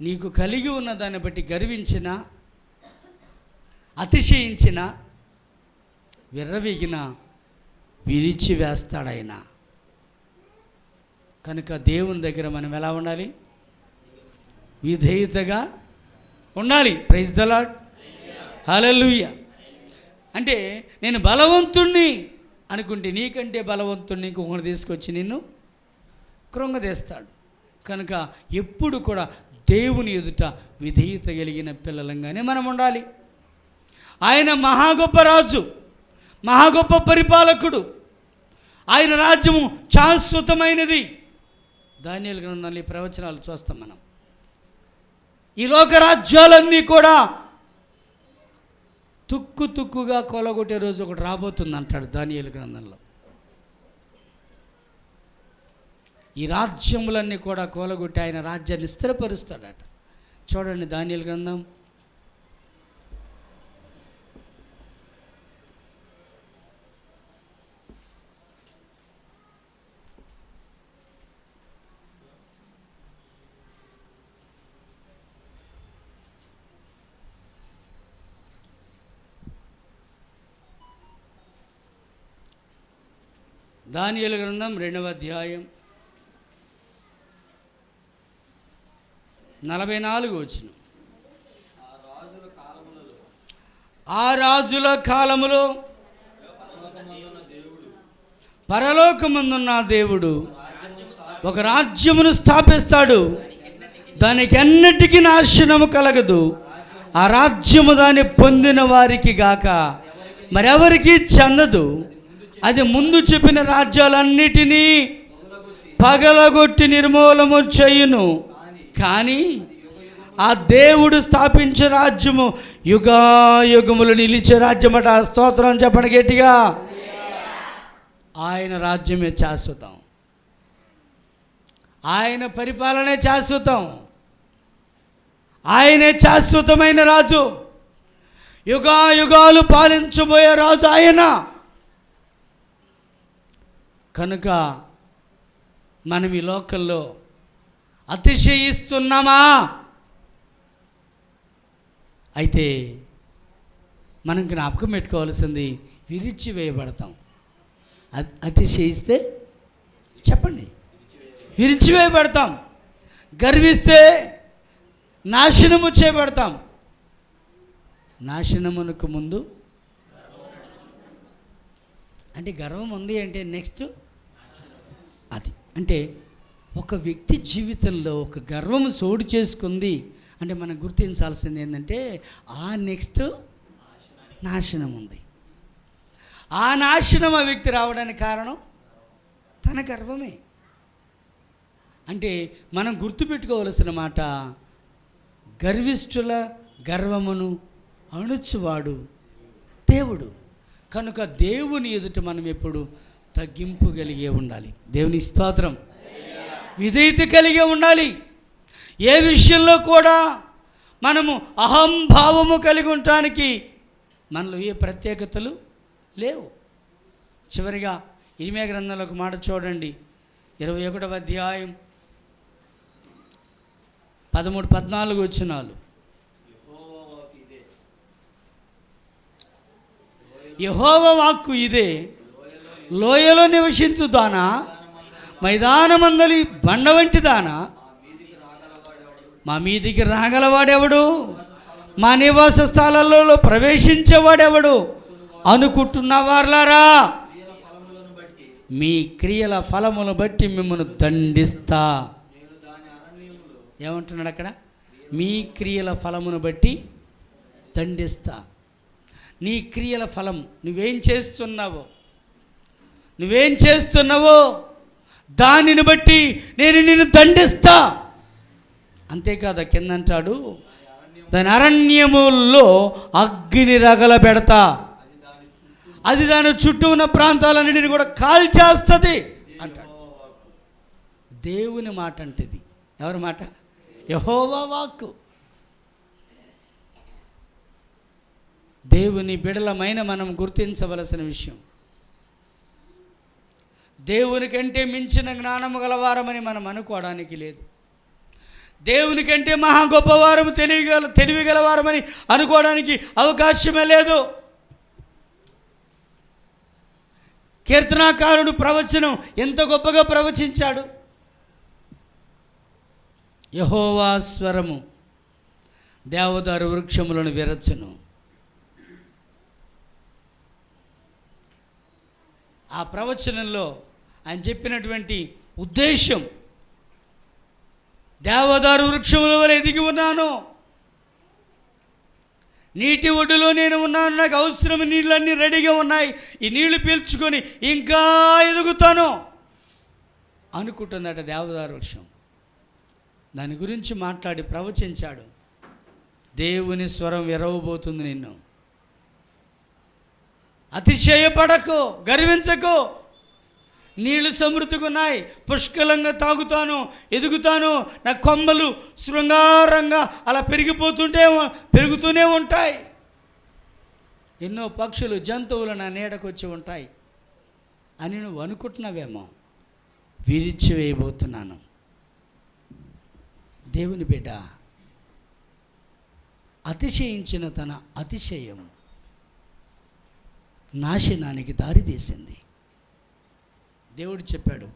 నీకు కలిగి ఉన్న దాన్ని బట్టి గర్వించిన, అతిశయించిన, విర్రవీగిన విరిచి వేస్తాడాయన. కనుక దేవుని దగ్గర మనం ఎలా ఉండాలి? విధేయతగా ఉండాలి. Praise the Lord. హల్లెలూయా. అంటే నేను బలవంతుణ్ణి అనుకుంటే నీకంటే బలవంతుణ్ణి ఇంకొకటి తీసుకొచ్చి నిన్ను కృంగదీస్తాడు. కనుక ఎప్పుడు కూడా దేవుని ఎదుట విధేయత కలిగిన పిల్లలంగానే మనం ఉండాలి. ఆయన మహా గొప్ప రాజు, మహా గొప్ప పరిపాలకుడు. ఆయన రాజ్యము శాశ్వతమైనది. దానియేలు గ్రంథంలో ఈ ప్రవచనాలు చూస్తాం మనం. ఈ లోక రాజ్యాలన్నీ కూడా తుక్కు తుక్కుగా కొలగొట్టే రోజు ఒకటి రాబోతుంది అంటాడు దానియేలు గ్రంథంలో. ఈ రాజ్యములన్నీ కూడా కొలగొట్టి ఆయన రాజ్యాన్ని స్థిరపరుస్తాడట. చూడండి దానియేలు గ్రంథం 2వ అధ్యాయం 44 వచనం. ఆ రాజుల కాలములో పరలోకమందున్న దేవుడు ఒక రాజ్యమును స్థాపిస్తాడు, దానికి అన్నిటికీ నాశనము కలగదు. ఆ రాజ్యము దాన్ని పొందిన వారికి గాక మరెవరికి చెందదు. అది ముందు చెప్పిన రాజ్యాలన్నిటినీ పగలగొట్టి నిర్మూలము చేయును. కానీ ఆ దేవుడు స్థాపించే రాజ్యము యుగాయుగములు నిలిచే రాజ్యమట. స్తోత్రం చెప్పండి గట్టిగా. ఆయన రాజ్యమే శాశ్వతం, ఆయన పరిపాలనే శాశ్వతం, ఆయనే శాశ్వతమైన రాజు, యుగాయుగాలు పాలించబోయే రాజు ఆయన. కనుక మనం ఈ లోకంలో అతిశయిస్తున్నామా? అయితే మనం జ్ఞాపకం పెట్టుకోవాల్సింది, విరిచివేయబడతాం. అతిశయిస్తే చెప్పండి, విరిచివేయబడతాం. గర్విస్తే నాశనము చేయబడతాం. నాశనమునకు ముందు అంటే గర్వం ఉంది అంటే నెక్స్ట్ అది. అంటే ఒక వ్యక్తి జీవితంలో ఒక గర్వం చోటు చేసుకుంది అంటే మనం గుర్తించాల్సింది ఏంటంటే ఆ నెక్స్ట్ నాశనం ఉంది. ఆ నాశనం ఆ వ్యక్తి రావడానికి కారణం తన గర్వమే. అంటే మనం గుర్తుపెట్టుకోవలసిన మాట, గర్విష్ఠుల గర్వమును అణుచువాడు దేవుడు. కనుక దేవుని ఎదుట మనం ఎప్పుడు తగ్గింపు కలిగే ఉండాలి. దేవుని స్తోత్రం. విధేయత కలిగే ఉండాలి. ఏ విషయంలో కూడా మనము అహంభావము కలిగి ఉండటానికి మనలో ఏ ప్రత్యేకతలు లేవు. చివరిగా ఇర్మీయా గ్రంథంలో ఒక మాట చూడండి, 21వ అధ్యాయం 13-14 వచనాలు. యెహోవా వాక్కు ఇదే, లోయలో నివసించు దానా, మైదానమందలి బండ వంటి దానా, మా మీదికి రాగలవాడెవడు, మా నివాస స్థలాలలో ప్రవేశించేవాడెవడు అనుకుంటున్న వారలారా, మీ క్రియల ఫలములను బట్టి మిమ్మల్ని దండిస్తా. ఏమంటున్నాడు అక్కడ? మీ క్రియల ఫలమును బట్టి దండిస్తా. నీ క్రియల ఫలం, నువ్వేం చేస్తున్నావో దానిని బట్టి నేను నిన్ను దండిస్తా. అంతేకాదు, కింద అంటాడు, దాని అరణ్యముల్లో అగ్ని రగలబెడతా, అది దాని చుట్టూ ఉన్న ప్రాంతాలన్నిటిని కూడా కాల్చేస్తుంది అంటాడు. దేవుని మాట అంటే ఇది. ఎవరి మాట? యెహోవా వాక్కు. దేవుని బిడలమైన మనం గుర్తించవలసిన విషయం, దేవుని కంటే మించిన జ్ఞానము గలవారమని మనం అనుకోవడానికి లేదు. దేవుని కంటే మహా గొప్పవారము, తెలివి గలవారమని అనుకోవడానికి అవకాశమే లేదు. కీర్తనాకారుడు ప్రవచనం ఎంత గొప్పగా ప్రవచించాడు. యెహోవా స్వరము దేవదారు వృక్షములను విరచును. ఆ ప్రవచనంలో ఆయన చెప్పినటువంటి ఉద్దేశం, దేవదారు వృక్షముల వలె ఎదిగి ఉన్నాను, నీటి ఒడ్డులో నేను ఉన్నాను, నాకు అవసరం నీళ్ళన్నీ రెడీగా ఉన్నాయి, ఈ నీళ్లు పీల్చుకొని ఇంకా ఎదుగుతాను అనుకుంటుందట దేవదారు వృక్షం. దాని గురించి మాట్లాడి ప్రవచించాడు. దేవుని స్వరం విరవబోతుంది, నిన్ను అతిశయపడకు, గర్వించకు, నీళ్లు సమృద్ధిగా ఉన్నాయి, పుష్కలంగా తాగుతాను, ఎదుగుతాను, నా కొమ్మలు శృంగారంగా అలా పెరుగుతూనే ఉంటాయి, ఎన్నో పక్షులు జంతువులు నా నీడకు వచ్చి ఉంటాయి అని నువ్వు అనుకుంటున్నావేమో. విరిచివేయబోతున్నాను. దేవుని బిడ్డ అతిశయించిన తన అతిశయం నాశనానికి దారితీసింది. దేవుడు చెప్పాడు,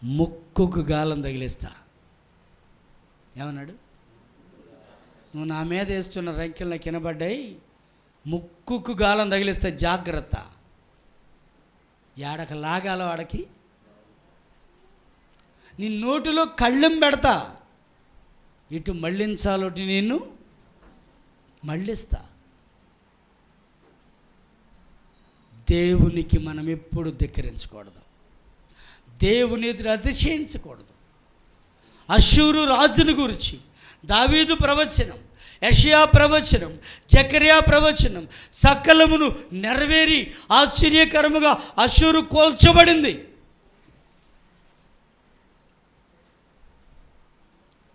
ముక్కుకు గాలం తగిలిస్తా. ఏమన్నాడు? నువ్వు నా మీద వేస్తున్న రంకెలను కినబడ్డాయి, ముక్కుకు గాలం తగిలిస్తే జాగ్రత్త. ఏడక లాగాలో ఆడకి నీ నోటిలో కళ్ళెం పెడతా, ఇటు మళ్ళించాలో నిన్ను మళ్ళిస్తా. దేవునికి మనం ఎప్పుడు ధిక్కరించకూడదు, దేవుని ఎదురు అతిశయించకూడదు. అష్షూరు రాజుని గురించి దావీదు ప్రవచనం, యెషయా ప్రవచనం, జకర్యా ప్రవచనం సకలమును నెరవేరి ఆశ్చర్యకరముగా అష్షూరు కోల్చబడింది.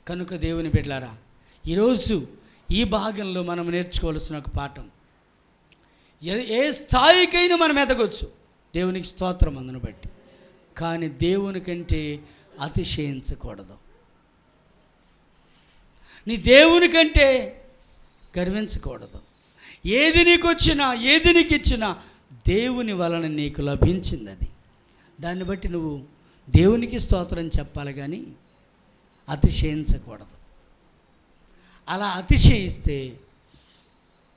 కనుక దేవుని బిడ్డలారా, ఈరోజు ఈ భాగంలో మనం నేర్చుకోవాల్సిన ఒక పాఠం, ఏ స్థాయికైనా మనం ఎదగొచ్చు దేవునికి స్తోత్రం అందును బట్టి, కానీ దేవుని కంటే అతిశయించకూడదు. నీ దేవుని కంటే గర్వించకూడదు. ఏది నీకు వచ్చినా, ఏది నీకు ఇచ్చినా దేవుని వలన నీకు లభించింది. అది దాన్ని బట్టి నువ్వు దేవునికి స్తోత్రం చెప్పాలి, కానీ అతిశయించకూడదు. అలా అతిశయిస్తే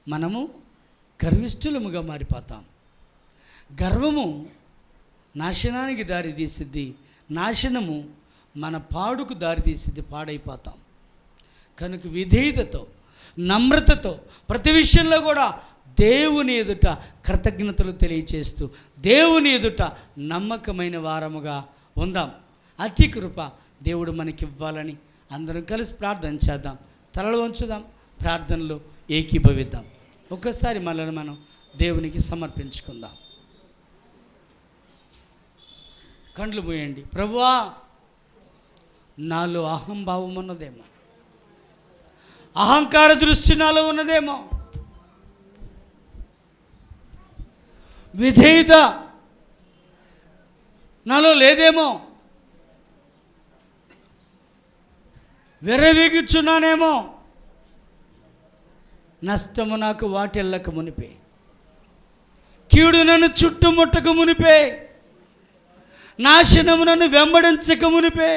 మనము గర్విష్ఠులముగా మారిపోతాం. గర్వము నాశనానికి దారి తీసిద్ది, నాశనము మన పాడుకు దారి తీసిద్ది, పాడైపోతాం. కనుక విధేయతతో, నమ్రతతో ప్రతి విషయంలో కూడా దేవుని ఎదుట కృతజ్ఞతలు తెలియచేస్తూ దేవుని ఎదుట నమ్మకమైన వారముగా ఉందాం. అతి కృప దేవుడు మనకి ఇవ్వాలని అందరం కలిసి ప్రార్థన చేద్దాం. తలలు వంచుదాం, ప్రార్థనలో ఏకీభవిద్దాం. ఒక్కసారి మనల్ని మనం దేవునికి సమర్పించుకుందాం. కండ్లు మూయండి. ప్రభువా, నాలో అహంభావం ఉన్నదేమో, అహంకార దృష్టి నాలో ఉన్నదేమో, విధేయత నాలో లేదేమో, విర్రవీగుచున్నానేమో, నష్టము నాకు వాటిల్లక మునిపే, కీడు నన్ను చుట్టుముట్టక మునిపే, నాశనము నన్ను వెంబడించక మునిపే,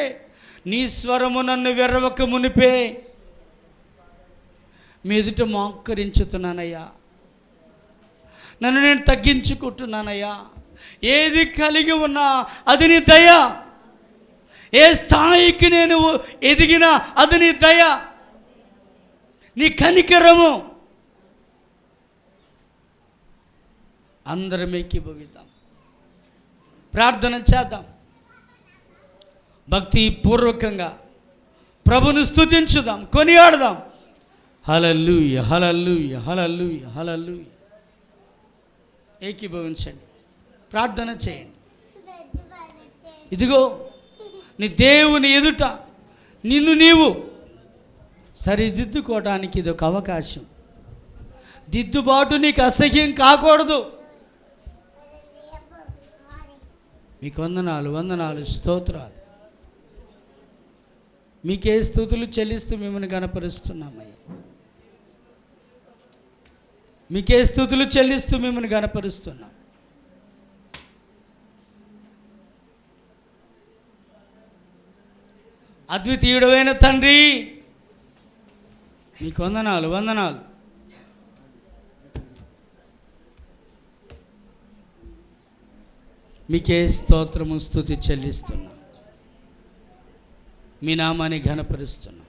నీ స్వరము నన్ను వెర్రవక మునిపే మీ ఎదుట మోకరించుతున్నానయ్యా. నన్ను నేను తగ్గించుకుంటున్నానయ్యా. ఏది కలిగి ఉన్నా అది నీ దయ. ఏ స్థాయికి నేను ఎదిగినా అది నీ దయ, నీ కనికరము. అందరం ఏకీభవిద్దాం, ప్రార్థన చేద్దాం. భక్తి పూర్వకంగా ప్రభును స్తుతించుదాం, కొనియాడదాం. హల్లెలూయా, హల్లెలూయా, హల్లెలూయా, హల్లెలూయా. ఏకీభవించండి, ప్రార్థన చేయండి. ఇదిగో నీ దేవుని ఎదుట నిన్ను నీవు సరిదిద్దుకోవడానికి ఇది ఒక అవకాశం. దిద్దుబాటు నీకు అసహ్యం కాకూడదు. మీకు వందనాలు, వందనాలు, స్తోత్రాలు. మీకే స్తుతులు చెల్లిస్తూ మిమ్మల్ని గణపరుస్తున్నామయ్యా. మీకే స్తుతులు చెల్లిస్తూ మిమ్మల్ని గణపరుస్తున్నాం. అద్వితీయుడైన తండ్రి, మీకు వందనాలు, వందనాలు. మీకే స్తోత్రము స్తుతి చెల్లిస్తున్నా. మీ నామాన్ని ఘనపరుస్తున్నా.